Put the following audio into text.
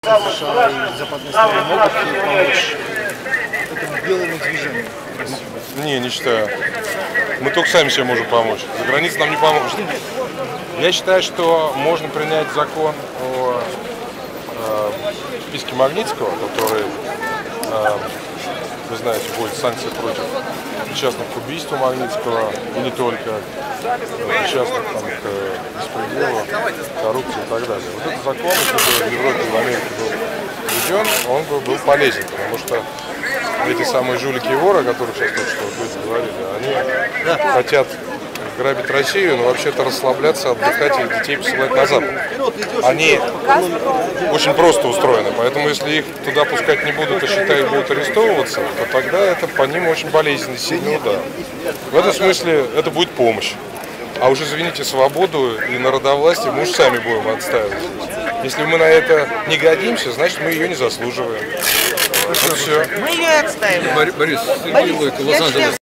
США и западные страны могут помочь этому белому движению? Не считаю. Мы только сами себе можем помочь. За границей нам не поможет. Я считаю, что можно принять закон о списке Магнитского, который, вы знаете, вводит санкции против причастных к убийству Магнитского и не только, причастных к беспределу, коррупции и так далее. Вот этот закон, если бы в Европе и в Америке был введен, он бы был полезен, потому что эти самые жулики и воры, о которых сейчас только что люди говорили, они хотят грабить Россию, но вообще-то расслабляться, отдыхать и детей посылать на Запад. Они очень просто устроены, поэтому если их туда пускать не будут, а считают, будут арестовываться, то тогда это по ним очень болезненный, сильный удар. В этом смысле это будет помощь. А уж, извините, свободу и народовластие мы уж сами будем отстаивать. Если мы на это не годимся, значит мы ее не заслуживаем. Вот все. Мы ее отстаиваем. Борис, Сергей Лойко, Лос-Анджелес.